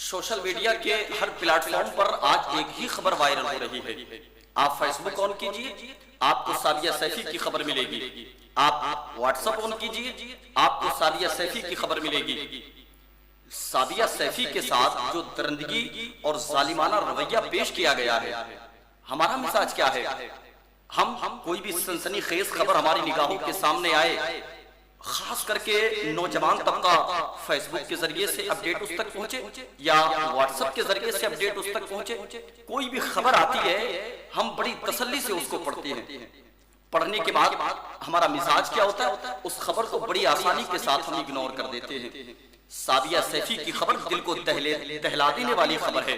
Social media کے ہر plate form پر آج ایک ہی خبر وائرل ہو رہی ہے۔ آپ فیس بک آن کیجئے، آپ کو سعدیہ سیفی کی خبر ملے گی۔ آپ واٹس ایپ آن کیجئے، آپ کو سعدیہ سیفی کی خبر ملے گی۔ سعدیہ سیفی کے ساتھ جو درندگی اور ظالمانہ رویہ پیش کیا گیا ہے، ہمارا مزاج کیا ہے؟ ہم کوئی بھی سنسنی خیز خبر ہماری نگاہوں کے سامنے آئے، خاص کر کے نوجوان طبقہ فیس بک کے ذریعے سے اپڈیٹ اس تک پہنچے یا واٹس ایپ کے ذریعے سے اپڈیٹ اس تک پہنچے، کوئی بھی خبر آتی ہے ہم بڑی تسلی سے اس کو پڑھتے ہیں۔ پڑھنے کے بعد ہمارا مزاج کیا ہوتا ہے؟ اس خبر کو بڑی آسانی کے ساتھ ہم اگنور کر دیتے ہیں۔ سعدیہ سیفی کی خبر دل کو دہلا دینے والی خبر ہے۔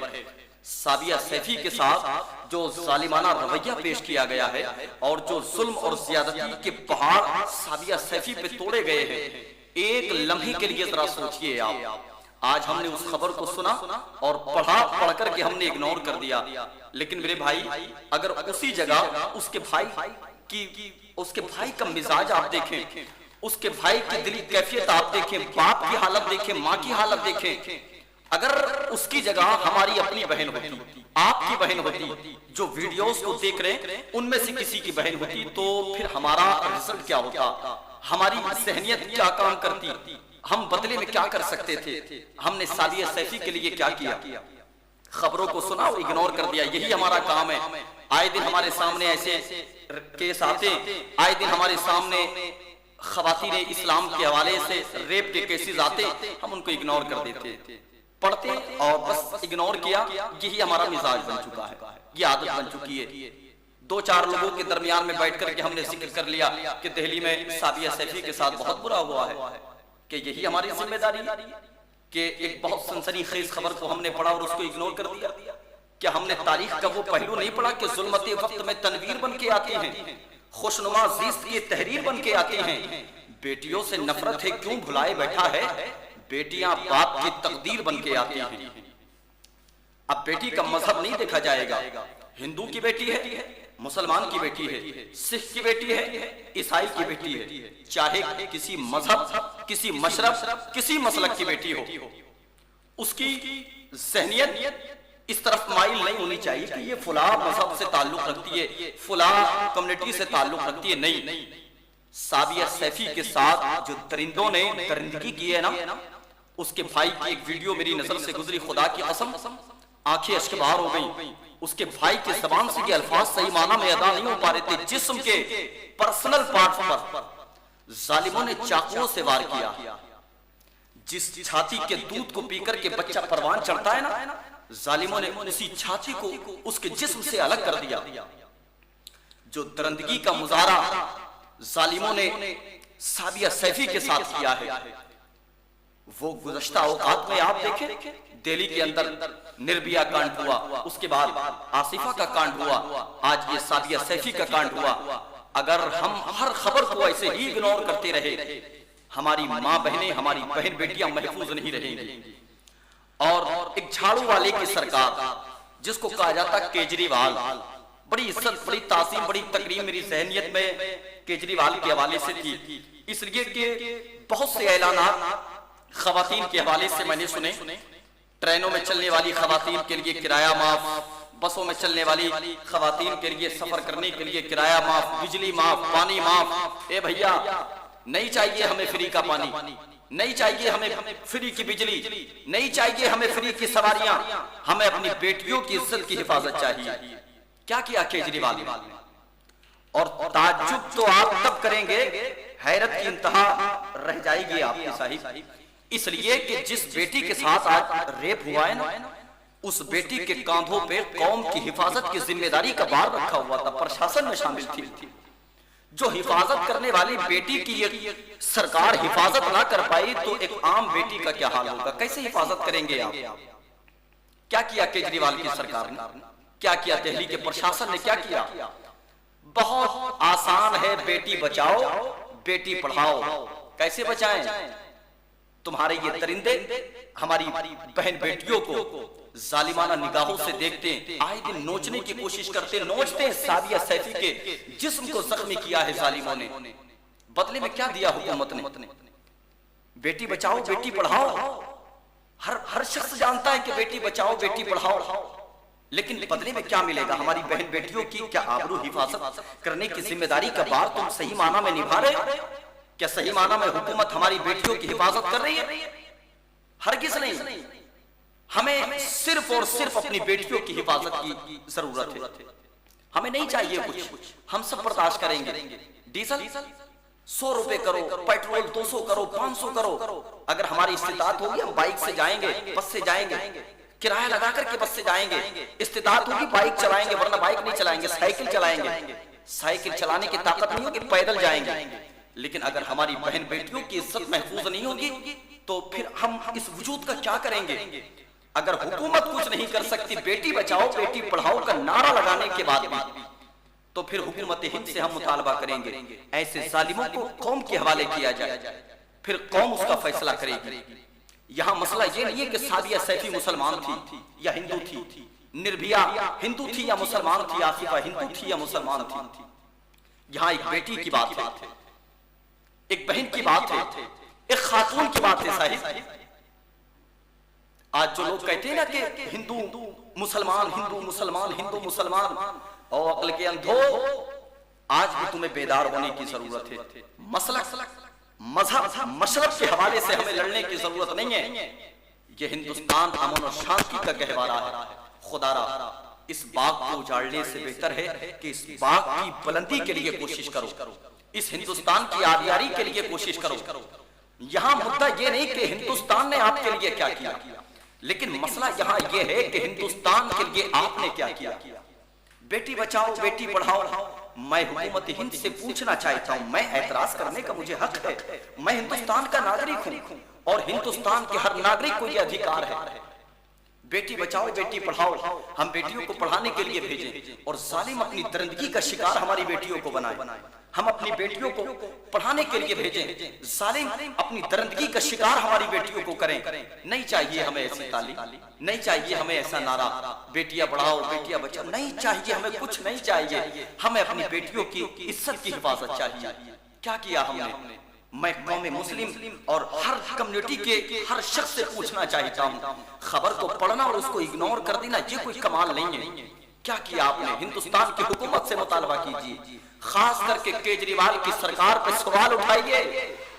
سعدیہ سیفی کے ساتھ جو ظالمانہ رویہ پیش کیا گیا ہے اور جو ظلم اور زیادتی کے پہاڑ سعدیہ سیفی پہ توڑے گئے ہیں، ایک لمحے کے لیے ذرا سوچئے آپ۔ آج ہم نے اس خبر کو سنا اور پڑھ کر کے ہم نے اگنور کر دیا، لیکن میرے بھائی اگر اسی جگہ اس کے بھائی کا مزاج آپ دیکھیں، اس کے بھائی کی دلی کیفیت آپ دیکھیں، باپ کی حالت دیکھیں، ماں کی حالت دیکھیں، اگر اس کی جگہ ہماری اپنی بہن ہوتی، آپ کی بہن ہوتی، جو ویڈیوز کو دیکھ رہے ہیں ان میں سے کسی کی بہن ہوتی، تو پھر ہمارا رزلٹ کیا ہوتا؟ ہماری ذہنیت کیا کام کرتی؟ ہم بدلے میں کیا کر سکتے تھے؟ ہم نے سعدیہ سیفی کے لیے کیا کیا؟ خبروں کو سنا اور اگنور کر دیا۔ یہی ہمارا کام ہے۔ آئے دن ہمارے سامنے ایسے کیس آتے، آئے دن ہمارے سامنے خواتین اسلام کے حوالے سے ریپ کے کیسز آتے، ہم ان کو اگنور کر دیتے، پڑھتے اور بس اگنور کیا۔ یہی ہمارا مزاج بن چکا ہے، یہ عادت بن چکی ہے۔ دو چار لوگوں کے درمیان میں بیٹھ کر کے ہم نے ذکر کر لیا کہ دہلی میں سعدیہ سیفی کے ساتھ بہت برا ہوا ہے، کہ یہی ہماری ذمہ داری ہے کہ ایک بہت سنسنی خیز خبر کو ہم نے پڑھا اور اس کو اگنور کر دیا؟ کیا ہم نے تاریخ کا وہ پہلو نہیں پڑھا کہ ظلمت وقت میں تنویر بن کے آتی ہیں، خوشنما زیست کی تحریر بن کے آتی ہیں؟ بیٹیوں سے نفرت ہے کیوں بھلائے بیٹھا ہے، بیٹیاں باپ کی تقدیر بن کے آتی ہیں۔ اب بیٹی کا مذہب نہیں دیکھا جائے گا، ہندو کی بیٹی ہے، مسلمان کی بیٹی ہے، سکھ کی بیٹی ہے، عیسائی کی بیٹی ہے، چاہے کسی مذہب، کسی مشرب، کسی مسلک کی بیٹی ہو، اس کی ذہنیت اس طرف مائل نہیں ہونی چاہیے کہ یہ فلاں مذہب سے تعلق رکھتی ہے، فلاں کمیونٹی سے تعلق رکھتی ہے۔ نہیں، سعدیہ سیفی کے ساتھ جو درندوں نے درندگی کی ہے نا، اس کے بھائی کی ایک ویڈیو میری نظر سے گزری، خدا کی قسم آنکھیں اشک بہار ہو گئی۔ اس کے بھائی کی زبان سے یہ الفاظ صحیح معنی میں ادا نہیں ہو پا رہے تھے۔ جسم کے پرسنل پارٹ پر ظالموں نے چاقوؤں سے وار کیا۔ جس چھاتی کے دودھ کو پی کر کے بچہ پروان چڑھتا ہے نا، ظالموں نے اسی چھاتی کو اس کے جسم سے الگ کر دیا۔ جو درندگی کا مظاہرہ ظالموں نے سعدیہ سیفی کے ساتھ کیا ہے، وہ گزشتہ اوقات میں آپ دیکھیں، دہلی کے اندر نربھیا کانڈ ہوا، اس کے بعد آصفہ کا کانڈ ہوا، آج یہ سعدیہ سیفی کا کانڈ ہوا۔ اگر ہم ہر خبر کو ایسے ہی اگنور کرتے رہے، ہماری ماں بہنیں، ہماری بہن بیٹیاں محفوظ نہیں رہیں گی۔ اور ایک جھاڑو والے کی سرکار جس کو کہا جاتا کیجریوال، بڑی عزت، بڑی تعظیم، بڑی تکریم میری ذہنیت میں کیجریوال کے حوالے سے تھی، اس لیے کہ بہت سے اعلانات خواتین کے حوالے سے میں نے سنے۔ ٹرینوں میں چلنے والی خواتین کے لیے کرایہ معاف، بسوں میں چلنے والی خواتین کے لیے سفر کرنے کے لیے کرایہ معاف، بجلی معاف، پانی معاف۔ اے بھیا، نہیں چاہیے ہمیں فری کا پانی، نہیں چاہیے ہمیں فری کی بجلی، نہیں چاہیے ہمیں فری کی سواریاں، ہمیں اپنی بیٹیوں کی عزت کی حفاظت چاہیے۔ کیا کیا کیجریوال نے؟ اور تعجب تو آپ تب کریں گے، حیرت کی انتہا رہ جائے گی آپ کی صاحب، اس لیے کہ جس بیٹی کے ساتھ آج ریپ ہوا ہے نا، اس بیٹی کے کاندھوں پہ قوم کی حفاظت کی ذمہ داری کا بار رکھا ہوا تھا، پرشاسن میں شامل تھی۔ جو حفاظت کرنے والی بیٹی کی یہ سرکار حفاظت نہ کر پائی تو ایک عام بیٹی کا کیا حال ہوگا؟ کیسے حفاظت کریں گے آپ؟ کیا کیا کیجریوال کی سرکار نے؟ کیا کیا دہلی کے پرشاسن نے؟ کیا کیا؟ بہت آسان ہے، بیٹی بچاؤ، بیٹی پڑھاؤ۔ کیسے بچائیں؟ تمہارے یہ درندے ہماری بہن بیٹیوں کو ظالمانہ نگاہوں سے دیکھتے ہیں، آئے دن نوچنے کی کوشش کرتے ہیں، نوچتے ہیں۔ سعدیہ سیفی کے جسم کو زخمی کیا ہے ظالموں نے، بدلے میں کیا دیا حکومت نے؟ بیٹی بچاؤ، بیٹی پڑھاؤ۔ ہر شخص جانتا ہے کہ بیٹی بچاؤ بیٹی پڑھاؤ، لیکن بدلے میں کیا ملے گا؟ ہماری بہن بیٹیوں کی کیا آبرو حفاظت کرنے کی ذمہ داری کا بار تم صحیح معنی میں نبھا رہے ہو؟ کیا صحیح معنی میں حکومت ہماری بیٹیوں کی حفاظت کر رہی ہے؟ ہرگز نہیں۔ ہمیں صرف اور صرف اپنی بیٹیوں کی حفاظت کی ضرورت ہے، ہمیں نہیں چاہیے کچھ، ہم سب برداشت کریں گے۔ ڈیزل 100 روپے کرو، پیٹرول 200 کرو، 500 کرو، اگر ہماری استطاعت ہوگی ہم بائک سے جائیں گے، بس سے جائیں گے، کرایہ لگا کر کے بس سے جائیں گے، استطاعت ہوگی بائک چلائیں گے، ورنہ بائک نہیں چلائیں گے، سائیکل چلائیں گے، سائیکل چلانے کی طاقت نہیں ہوگی پیدل جائیں گے۔ لیکن اگر ہماری بہن بیٹیوں کی عزت محفوظ نہیں ہوگی تو پھر ہم اس وجود کا کیا کریں گے؟ اگر حکومت کچھ نہیں کر سکتی بیٹی بچاؤ بیٹی پڑھاؤ کا نعرہ لگانے کے بعد بھی، تو پھر حکومت ہند سے ہم مطالبہ کریں گے ایسے ظالموں کو قوم کے حوالے کیا جائے، پھر قوم اس کا فیصلہ کرے گی۔ یہاں مسئلہ یہ نہیں ہے کہ سعدیہ سیفی مسلمان تھی یا ہندو تھی، نربھیا ہندو تھی یا مسلمان تھی، آصفہ ہندو تھی یا مسلمان تھی۔ یہاں ایک بیٹی کی بات ہے، ایک بہن کی بات ہے، ایک خاتون کی بات ہے۔ صاحب آج جو لوگ کہتے ہیں نا کہ ہندو مسلمان ہندو مسلمان ہندو مسلمان، او عقل کے اندھو، آج بھی تمہیں بیدار ہونے کی ضرورت ہے۔ مسلک مذہب مشرب کے حوالے سے ہمیں لڑنے کی ضرورت نہیں ہے۔ یہ ہندوستان امن و شانتی کا گہوارہ ہے۔ خدا را اس باغ کو اجاڑنے سے بہتر ہے کہ اس باغ کی بلندی کے لیے کوشش کرو، اس ہندوستان کی آبیاری کے لیے کوشش کرو۔ یہاں مدعا یہ نہیں کہ ہندوستان نے آپ کے لیے کیا کیا، لیکن مسئلہ یہاں یہ ہے کہ ہندوستان کے لیے آپ نے کیا کیا۔ بیٹی بچاؤ بیٹی پڑھاؤ، میں حکومت ہند سے پوچھنا چاہتا ہوں، میں اعتراض کرنے کا مجھے حق ہے، میں ہندوستان کا ناگرک ہوں اور ہندوستان کے ہر ناگرک کو یہ ادھیکار ہے۔ بیٹی بچاؤ بیٹی پڑھاؤ، ہم بیٹیوں کو پڑھانے کے لیے بھیجیں اور ظالم اپنی درندگی کا شکار ہماری بیٹیوں کو بنائے۔ ہم اپنی بیٹیوں کو پڑھانے کے لیے بھیجیں، ظالم اپنی درندگی کا شکار ہماری بیٹیوں کو کریں۔ نہیں چاہیے ہمیں ایسی تعلیم، نہیں چاہیے ہمیں ایسا نعرہ بیٹیاں پڑھاؤ بیٹیاں بچاؤ، نہیں چاہیے ہمیں، کچھ نہیں چاہیے ہمیں۔ اپنی بیٹیوں کی عزت کی حفاظت چاہیے۔ کیا کیا ہم نے؟ میں قوم مسلم اور ہر کمیونٹی کے ہر شخص سے پوچھنا چاہتا ہوں، خبر کو پڑھنا اور اس کو اگنور کر دینا یہ کوئی کمال نہیں ہے۔ کیا کیا آپ نے؟ ہندوستان کی حکومت سے مطالبہ کیجیے، خاص کر کے کیجریوال کی سرکار پہ سوال اٹھائیے،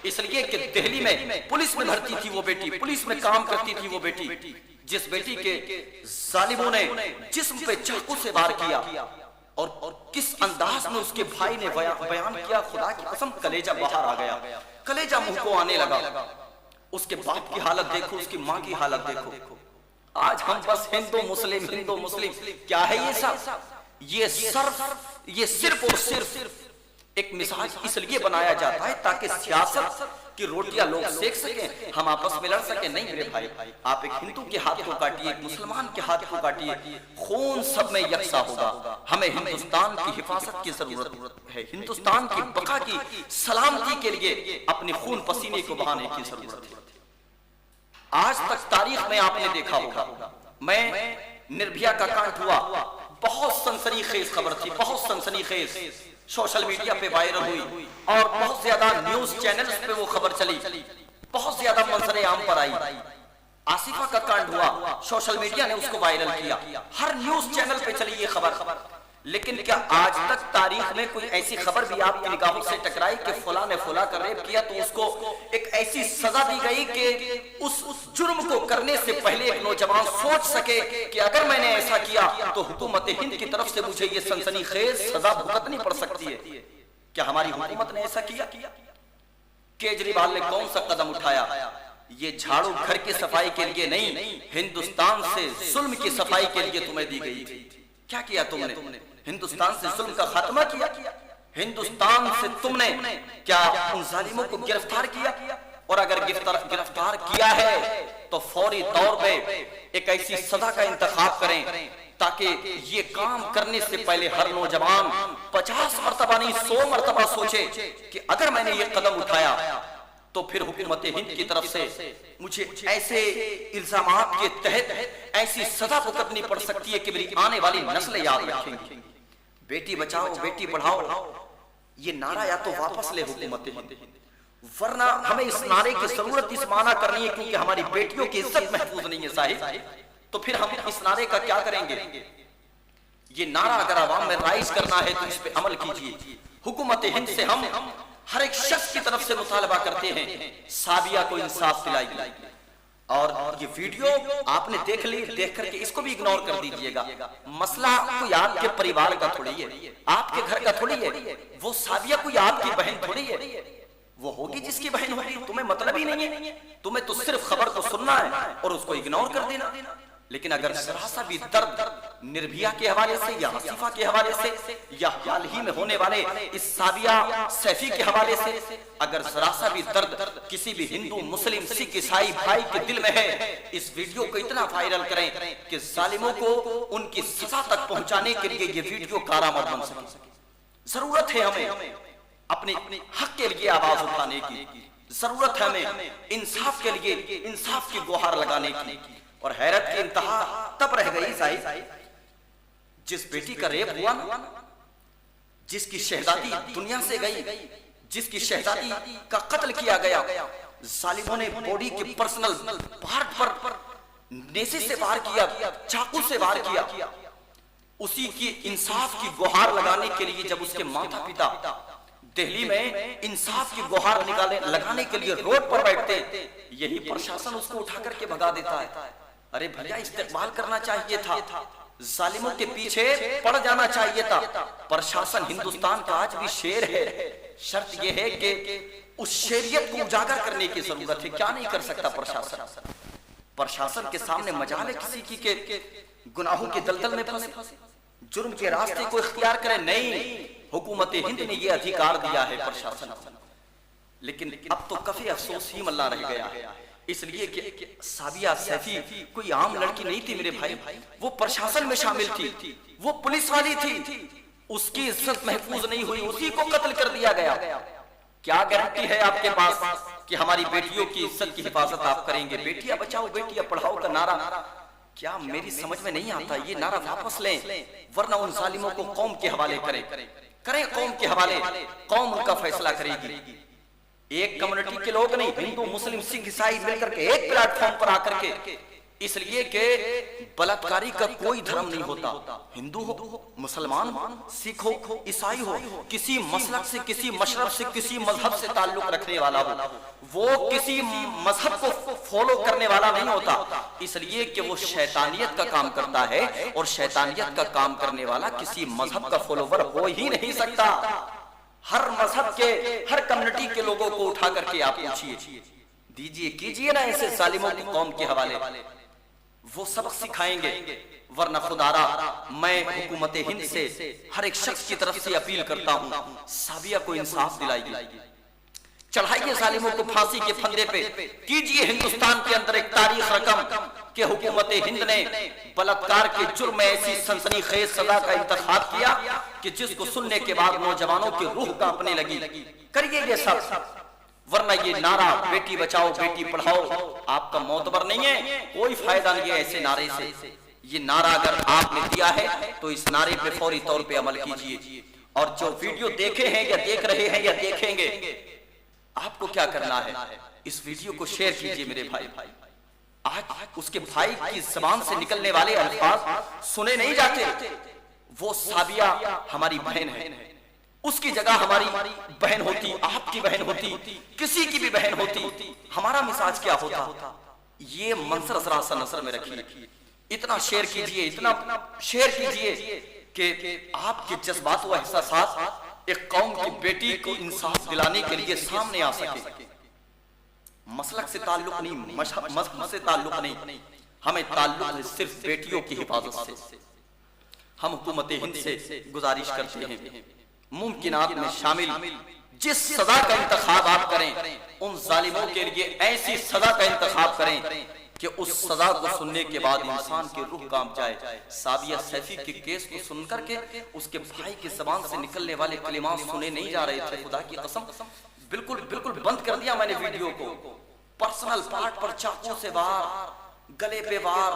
اس لیے کہ دہلی میں پولیس میں بھرتی تھی وہ بیٹی، پولیس میں کام کرتی تھی وہ بیٹی، جس بیٹی کے ظالموں نے جسم پہ چاقو سے وار کیا اور کس انداز میں اس کے بھائی نے بیان کیا، خدا کی قسم کلیجہ باہر آ گیا، کلیجہ منہ کو آنے لگا۔ اس کے باپ کی حالت دیکھو، اس کی ماں کی حالت دیکھو۔ آج ہم بس ہندو مسلم کیا ہے یہ سب؟ یہ صرف اور صرف ایک مزاج اس لیے بنایا جاتا ہے تاکہ سیاست کی روٹیاں لوگ سیکھ سکیں، ہم آپس میں لڑ سکیں۔ نہیں میرے بھائی، آپ ایک ہندو کے ہاتھ کو کاٹیے، ایک مسلمان کے ہاتھ کو کاٹیے، خون سب میں یکساں ہوگا۔ ہمیں ہندوستان کی حفاظت کی ضرورت ہے، ہندوستان کی بقا کی سلامتی کے لیے اپنے خون پسینے کو بہانے کی ضرورت ہے۔ آج تک تاریخ میں آپ نے دیکھا ہوگا، میں نربھیا کا کانڈ ہوا، بہت سنسنی خیز خبر تھی، بہت سنسنی خیز، سوشل میڈیا پہ وائرل ہوئی اور بہت زیادہ نیوز چینلز پہ وہ خبر چلی، بہت زیادہ منظر عام پر آئی۔ آصفہ کا کانڈ ہوا، سوشل میڈیا نے اس کو وائرل کیا، ہر نیوز چینل پہ چلی یہ خبر، لیکن کیا آج تک تاریخ میں کوئی ایسی خبر بھی آپ کی نگاہوں سے ٹکرائی کہ فلاں نے فلاں کا ریپ کیا تو اس کو ایک ایسی سزا دی گئی کہ اس جرم کو کرنے سے پہلے ایک نوجوان سوچ سکے کہ اگر میں نے ایسا کیا تو حکومت ہند کی طرف سے مجھے یہ سنسنی خیز سزا بھگتنی پڑ سکتی ہے؟ کیا ہماری حکومت نے ایسا کیا؟ کیجریوال نے کون سا قدم اٹھایا؟ یہ جھاڑو گھر کی صفائی کے لیے نہیں، ہندوستان سے ظلم کی صفائی کے لیے تمہیں دی گئی تھی۔ کیا کیا تم نے؟ ہندوستان سے ظلم کا خاتمہ کیا، ہندوستان سے تم نے کیا ان ظالموں کو گرفتار کیا؟ اور اگر گرفتار کیا ہے تو فوری طور پہ ایک ایسی سزا کا انتخاب کریں تاکہ یہ کام کرنے سے پہلے ہر نوجوان 50 مرتبہ نہیں 100 مرتبہ سوچے کہ اگر میں نے یہ قدم اٹھایا تو پھر حکومت ہند کی طرف سے مجھے ایسے الزامات کے تحت ایسی سزا بھگتنی پڑ سکتی ہے کہ میری آنے والی نسلیں یاد رکھیں گی۔ بیٹی بچاؤ بیٹی پڑھاؤ، یہ نعرہ یا تو واپس لے حکومت ہند، ورنہ ہمیں اس نعرے کی ضرورت اس معنی کرنی ہے کیونکہ ہماری بیٹیوں کی عزت محفوظ نہیں ہے صاحب، تو پھر ہم اس نعرے کا کیا کریں گے؟ یہ نعرہ اگر عوام میں رائج کرنا ہے تو اس پہ عمل کیجیے۔ حکومت ہند سے ہم ہر ایک شخص کی طرف سے مطالبہ کرتے ہیں سابیہ کو انصاف دلائیے، اور یہ ویڈیو آپ نے دیکھ لی، دیکھ کر کے اس کو بھی اگنور کر دیجئے گا۔ مسئلہ کوئی آپ کے پریوار کا تھوڑی ہے، آپ کے گھر کا تھوڑی ہے، وہ سابیہ کوئی آپ کی بہن تھوڑی ہے، وہ ہوگی جس کی بہن ہوگی، تمہیں مطلب ہی نہیں ہے، تمہیں تو صرف خبر کو سننا ہے اور اس کو اگنور کر دینا۔ لیکن اگر ذرا سا بھی درد نربھیا کے حوالے سے یا آصفہ کے حوالے سے یا حال ہی میں ہونے والے اس سابیہ سیفی کے حوالے سے اگر ذرا سا بھی درد کسی بھی ہندو، مسلم، سکھ، عیسائی بھائی کے دل میں ہے، اس ویڈیو کو اتنا وائرل کریں کہ ظالموں کو ان کی سزا تک پہنچانے کے لیے یہ ویڈیو کارآمد بن سکے۔ ضرورت ہے ہمیں اپنے حق کے لیے آواز اٹھانے کی، ضرورت ہے ہمیں انصاف کے لیے انصاف کی گوہار لگانے کی۔ اور حیرت کی انتہا تب رہ گئی صاحب جس بیٹی کا ریپ ہوا نا، جس کی شہزادی دنیا سے گئی، جس کی شہزادی کا قتل کیا گیا، ظالموں نے باڈی کے پرسنل پارٹ پر نیزے سے وار کیا، چاقو سے وار کیا۔ اسی کی انصاف کی گوہار لگانے کے لیے جب اس کے ماتا پتا دہلی میں انصاف کی گوہار لگانے کے لیے روڈ پر بیٹھتے، یہی پرشاسن اس کو اٹھا کر کے بھگا دیتا ہے۔ ارے بھیا استقبال کرنا چاہیے تھا، ظالموں کے پیچھے پڑ جانا چاہیے تھا۔ پرشاسن ہندوستان کا آج بھی شیر ہے، شرط یہ ہے کہ اس شیریت کو اجاگر کرنے کی ضرورت ہے۔ کیا نہیں کر سکتا پرشاسن؟ پرشاسن کے سامنے مجال ہے کسی کی کہ گناہوں کے دلدل میں پھنسے، جرم کے راستے کو اختیار کرے؟ نہیں، حکومت ہند نے یہ ادھیکار دیا ہے پرشاسن۔ لیکن اب تو کافی افسوس ہی ملہ رہ گیا ہے، اس لیے کہ سابیہ سیفی کوئی عام لڑکی نہیں تھی میرے بھائی، وہ پرشاسن میں شامل تھی، وہ پولیس والی تھی، اس کی عزت محفوظ نہیں ہوئی، اسی کو قتل کر دیا گیا۔ کیا گارنٹی ہے آپ کے پاس کہ ہماری بیٹیوں کی عزت کی حفاظت آپ کریں گے؟ بیٹیاں بچاؤ بیٹیاں پڑھاؤ کا نعرہ کیا میری سمجھ میں نہیں آتا؟ یہ نعرہ واپس لیں، ورنہ ان ظالموں کو قوم کے حوالے کریں قوم کے حوالے، قوم ان کا فیصلہ کرے گی۔ ایک کمیونٹی کے لوگ نہیں، ہندو، مسلم، سکھ، عیسائی مل کر کے ایک پلیٹ فارم پر آ کر کے، اس لیے کہ بلاکاری کا کوئی دھرم نہیں ہوتا، ہندو ہو، مسلمان ہو، سکھ ہو، عیسائی ہو، کسی مسلک سے، کسی مشرب سے، کسی مذہب سے تعلق رکھنے والا ہو، وہ کسی مذہب کو فالو کرنے والا نہیں ہوتا، اس لیے کہ وہ شیطانیت کا کام کرتا ہے، اور شیطانیت کا کام کرنے والا کسی مذہب کا فالوور ہو ہی نہیں سکتا۔ ہر مذہب کے، ہر کمیونٹی کے لوگوں کو اٹھا کر کے آپ پوچھیے، دیجئے کیجئے نا ایسے ظالموں کی قوم کے حوالے، وہ سبق سکھائیں گے۔ ورنہ خدارا میں حکومت ہند سے ہر ایک شخص کی طرف سے اپیل کرتا ہوں، سابیہ کو انصاف دلائیے، چڑھائیے ظالموں کو پھانسی کے پھندے پہ، کیجئے ہندوستان کے اندر ایک تاریخ رقم کہ حکومت ہند نے بلاکار کے جرم میں ایسی سنسنی خیز سزا کا انتخاب کیا کہ جس کو سننے کے بعد نوجوانوں کی روح کانپنے لگی۔ کریے یہ سب، ورنہ یہ نعرہ بیٹی بچاؤ بیٹی پڑھاؤ آپ کا معتبر نہیں ہے، کوئی فائدہ نہیں ہے ایسے نعرے سے۔ یہ نعرہ اگر آپ نے دیا ہے تو اس نعرے پہ فوری طور پہ عمل کیجئے، اور جو ویڈیو دیکھے ہیں یا دیکھ رہے ہیں یا دیکھیں گے، آپ کو کیا کرنا ہے؟ اس ویڈیو کو شیئر کیجئے میرے بھائی۔ آج اس کے بھائی کی زبان سے نکلنے والے الفاظ سنے نہیں جاتے۔ وہ سابیہ ہماری بہن ہے، اس کی جگہ ہماری بہن ہوتی، آپ کی بہن ہوتی، کسی کی بھی بہن ہوتی، ہمارا مزاج کیا ہوتا؟ یہ منظر ذرا سا نظر میں رکھیے، اتنا شیئر کیجئے، اتنا شیئر کیجئے کہ آپ کے جذبات و احساسات ایک قوم کی بیٹی کو انصاف دلانے کے لیے سامنے آ سکے۔ مسلک سے تعلق نہیں، مذہب سے تعلق نہیں، ہمیں تعلق ہے صرف بیٹیوں کی حفاظت سے۔ ہم حکومت ہند سے گزارش کرتے ہیں ممکنات میں شامل جس سزا کا انتخاب آپ کریں، ان ظالموں کے لیے ایسی سزا کا انتخاب کریں کہ اس سزا کو سننے کے بعد انسان کی روح کانپ جائے۔ سابیہ سیفی کے کیس کو سن کر کے اس کے بھائی کی زبان سے نکلنے والے کلمات سنے نہیں جا رہے تھے، خدا کی قسم بالکل بند کر دیا میں نے ویڈیو کو۔ پرسنل پارٹ پر چاقو سے وار، گلے پہ وار،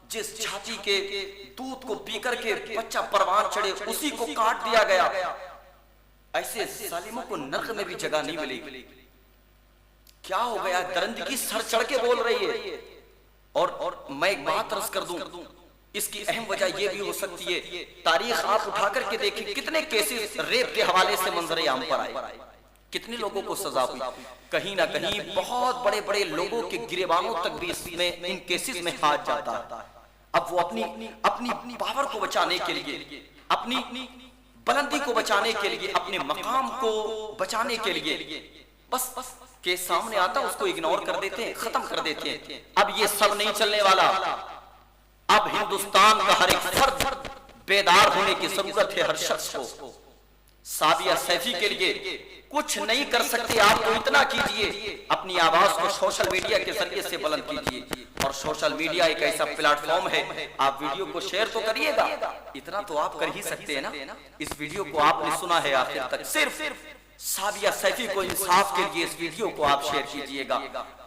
جس چھاتی کے دودھ کو پی کر کے بچہ پروان چڑھے اسی کو کاٹ دیا گیا۔ ایسے ظالموں کو نرک میں بھی جگہ نہیں ملے گی۔ کیا ہو گیا؟ درندگی سر چڑھ کے بول رہی ہے. اور میں ایک بات عرض کر دوں، اس کی اہم وجہ یہ بھی ہو سکتی ہے، تاریخ آپ اٹھا کر کے دیکھیں کتنے کیسز ریپ کے حوالے سے منظر عام پر آئے، کتنے لوگوں کو سزا ہوئی. کہیں نہ کہیں بہت بڑے بڑے لوگوں کے گریبانوں تک بھی اس میں ان کیسز میں ہاتھ جاتا ہے. اب وہ اپنی پاور کو بچانے کے لیے، اپنی بلندی کو بچانے کے لیے، اپنے مقام کو بچانے کے لیے بس کے سامنے آتا اس کو اگنور کر دیتے ہیں، ختم کر دیتے ہیں. اب یہ سب نہیں چلنے والا. اب ہندوستان کا ہر ایک فرد بیدار ہونے کی ضرورت ہے. ہر شخص کو سابیہ سیفی کے لیے کچھ نہیں کر سکتے آپ تو اتنا کیجئے، اپنی آواز کو سوشل میڈیا کے ذریعے سے بلند کیجئے. اور سوشل میڈیا ایک ایسا پلیٹ فارم ہے، آپ ویڈیو کو شیئر تو کریے گا، اتنا تو آپ کر ہی سکتے ہیں نا. اس ویڈیو کو آپ نے سنا ہے آخر تک، صرف سابیہ سیفی کو انصاف کے لیے اس ویڈیو کو آپ شیئر کیجئے گا.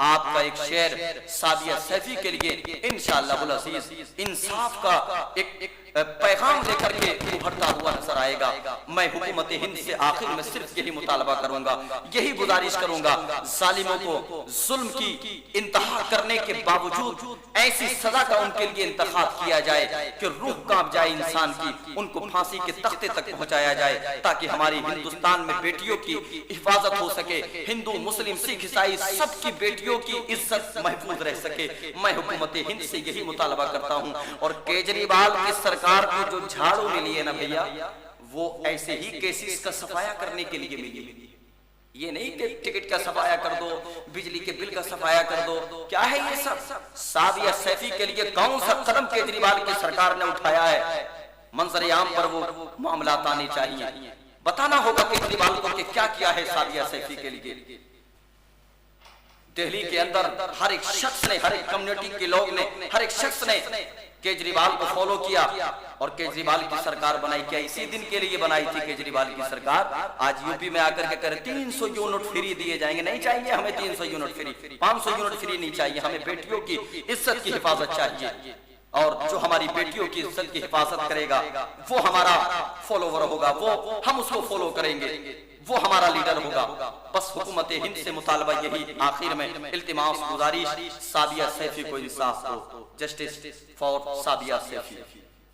آپ کا ایک شیئر سابیہ سیفی کے لیے انشاءاللہ العزیز انصاف کا ایک پیغام لے کر کے ابھرتا ہوا نظر آئے گا. میں حکومت ہند سے آخر میں صرف یہی مطالبہ کروں گا، یہی گزارش کروں گا، ظالموں کو ظلم کی انتہا کرنے کے باوجود ایسی سزا کا ان کے لیے انتخاب کیا جائے کہ روح کانپ جائے انسان کی، ان کو پھانسی کے تختے تک پہنچایا جائے تاکہ ہماری ہندوستان میں بیٹیوں کی حفاظت ہو سکے، ہندو مسلم سکھ عیسائی سب کی بیٹیوں کی عزت محفوظ رہ سکے. میں حکومت ہند سے یہی مطالبہ کرتا ہوں. اور کیجریوال کی سرکار کو جو جھاڑو ملی ہے نا بھیا، وہ ایسے ہی کیسز کا صفایا کرنے کے لیے ملی. یہ نہیں کہ ٹکٹ کا صفایا کر دو، بجلی کے بل کا صفایا کر دو. کیا ہے یہ سب؟ سابیہ سیفی کے لیے کون سا قدم کیجریوال کی سرکار نے اٹھایا ہے؟ منظر عام پر وہ معاملات آنے چاہیے. بتانا ہوگا کیجریوال کو کہ کیا کیا ہے سابیہ سیفی کے لیے. دہلی کے اندر ہر ایک شخص نے، ہر ایک کمیونٹی کے لوگ نے، ہر ایک شخص نے کیجریوال کو فالو کیا اور کیجریوال کی سرکار بنائی. کیا اسی دن کے لیے بنائی تھی کیجریوال کی سرکار؟ آج یو پی میں آ کر کے کہہ رہے 300 یونٹ فری دیے جائیں گے. نہیں چاہیے ہمیں 300 یونٹ فری، 500 یونٹ فری نہیں چاہیے. ہمیں بیٹیوں کی عزت کی حفاظت چاہیے، اور جو ہماری بیٹیوں کی عزت کی حفاظت کرے گا وہ ہمارا فالوور ہوگا، وہ ہم اس کو فالو کریں گے، وہ ہمارا لیڈر ہوگا. بس حکومت ہند سے مطالبہ یہی آخر میں التماس گزارش، سابیہ سیفی کو انصاف دو. Justice for سابیہ Saifi.